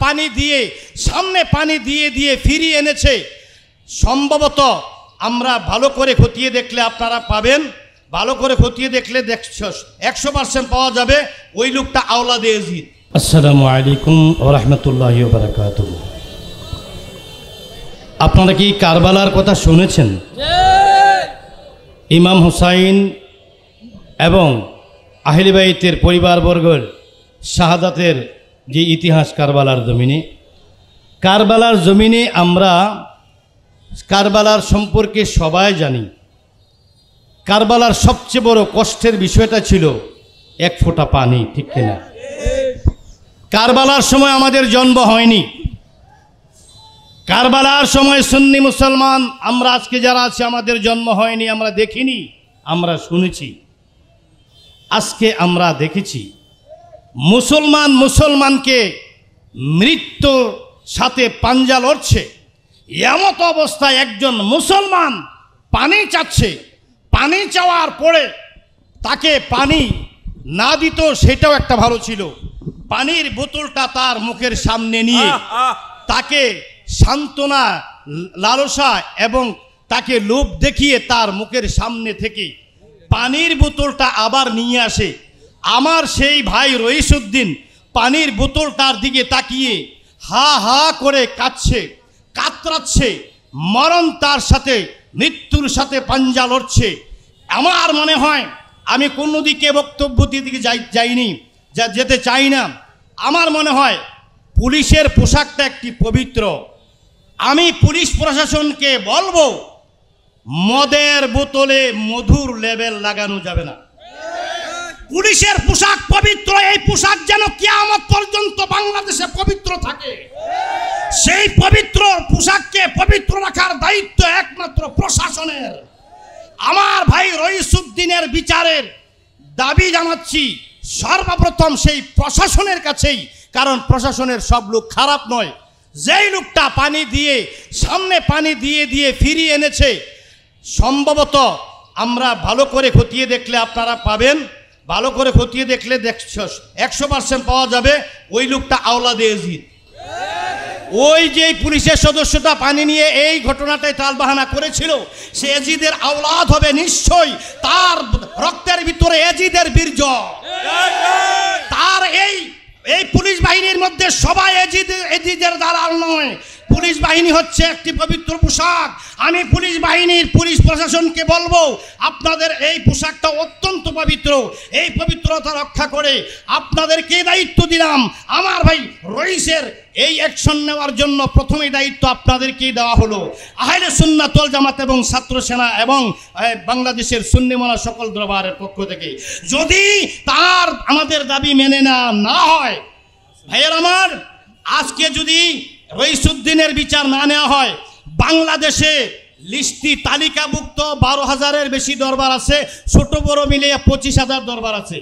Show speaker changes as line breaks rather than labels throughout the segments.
পানি দিয়ে সামনে পানি দিয়ে দিয়ে ফিরিয়ে এনেছে। সম্ভবত আমরা ভালো করে খতিয়ে দেখলে আপনারা পাবেন, ভালো করে খতিয়ে দেখলে 100% পাওয়া যাবে ওই লোকটা আওলাদে ইয়াজিদ। আসসালামু আলাইকুম ওয়া রাহমাতুল্লাহি ওয়া বারাকাতুহু। আপনারা কি কারবালার কথা শুনেছেন? ইমাম হুসাইন এবং আহলে বাইতের পরিবারবর্গের শাহাদাতের যে ইতিহাস কারবালার জমিনে আমরা কারবালার সম্পর্কে সবাই জানি। কারবালার সবচেয়ে বড় কষ্টের বিষয়টা ছিল এক ফোঁটা পানি, ঠিক কিনা? কারবালার সময় আমাদের জন্ম হয়নি। কারবালার সময় সুন্নি মুসলমান আমরা আজকে যারা আছি আমাদের জন্ম হয়নি, আমরা দেখিনি, আমরা শুনেছি। আজকে আমরা দেখেছি মুসলমানকে মৃত্যুর সাথে পাঞ্জা লড়ছে। এমত অবস্থায় একজন মুসলমান পানি চাচ্ছে, পানি চাওয়ার পরে তাকে পানি না দিত সেটাও একটা ভালো ছিল। পানির বোতলটা তার মুখের সামনে নিয়ে তাকে সান্ত্বনা, লালসা এবং তাকে লোভ দেখিয়ে তার মুখের সামনে থেকে পানির বোতলটা আবার নিয়ে আসে। আমার সেই ভাই রইসুদ্দিন পানির বোতলটার দিকে তাকিয়ে হা হা করে কাঁদছে, কাতরাচ্ছে, মরণ তার সাথে, মৃত্যুর সাথে পাঞ্জা লড়ছে। আমার মনে হয় আমি কোনো দিকে বক্তব্য দিকে যাইনি, যেতে চাই না। আমার মনে হয় পুলিশের পোশাকটা একটি পবিত্র। আমি পুলিশ প্রশাসনকে বলবো মদের বোতলে মধুর লেবেল লাগানো যাবে না। পুলিশের পোশাক পবিত্র, এই পোশাক যেন কিয়ামত পর্যন্ত বাংলাদেশে পবিত্র থাকে। সেই পবিত্র পোশাককে পবিত্র রাখার দায়িত্ব একমাত্র প্রশাসনের। আমার ভাই রইসুদ্দিনের বিচারের দাবি জানাচ্ছি সর্বপ্রথম সেই প্রশাসনের কাছেই, কারণ প্রশাসনের সব লোক খারাপ নয়। যেই লোকটা পানি দিয়ে সামনে পানি দিয়ে দিয়ে ফিরিয়ে এনেছে, সম্ভবত আমরা ভালো করে খতিয়ে দেখলে আপনারা পাবেন, ভালো করে খতিয়ে দেখলে 100% পাওয়া যাবে ওই লোকটা আওলাদে ইয়াজিদ। ওই যে পুলিশের সদস্যটা পানি নিয়ে এই ঘটনাটায় টালবাহানা করেছিল, সে ইয়াজিদের আওলাদ হবে নিশ্চয়ই। তার রক্তের ভিতরে ইয়াজিদের বীর্য। তার এই পুলিশ বাহিনীর মধ্যে সবাই ইয়াজিদের দালাল নয়। পুলিশ বাহিনী হচ্ছে একটি পবিত্র পোশাক। আমি পুলিশ প্রশাসনকে বলবো আপনাদের এই পোশাকটা অত্যন্ত পবিত্র, এই পবিত্রতা রক্ষা করে আপনাদেরকে দায়িত্ব দিলাম। আমার ভাই রইসের এই অ্যাকশন নেওয়ার জন্য প্রথমেই দায়িত্ব আপনাদেরকেই দেওয়া হলো। আহলে সুন্নাত ওয়াল জামাত এবং ছাত্র সেনা এবং বাংলাদেশের সুন্নি মোল্লা সকল দরবারের পক্ষ থেকে যদি তার আমাদের দাবি মেনে না হয়, ভাইয়ের আমার, আজকে যদি রইসুদ্দিনের বিচার না নেওয়া হয়, বাংলাদেশে লিস্টি তালিকাভুক্ত 12,000-এর বেশি দরবার আছে, ছোট বড় মিলিয়ে 25,000 দরবার আছে।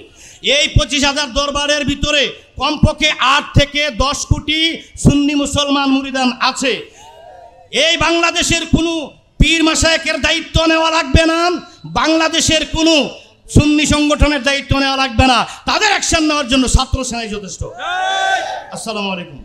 এই 25,000 দরবারের ভিতরে কমপক্ষে 8 থেকে 10 কোটি সুন্নি মুসলমান মুরিদান আছে। এই বাংলাদেশের কোনো পীর মাশায়েখের দায়িত্ব নেওয়া লাগবে না, বাংলাদেশের কোনো সুন্নি সংগঠনের দায়িত্ব নেওয়া লাগবে না। তাদের অ্যাকশন নেওয়ার জন্য ছাত্র সেনাই যথেষ্ট। আসসালামু আলাইকুম।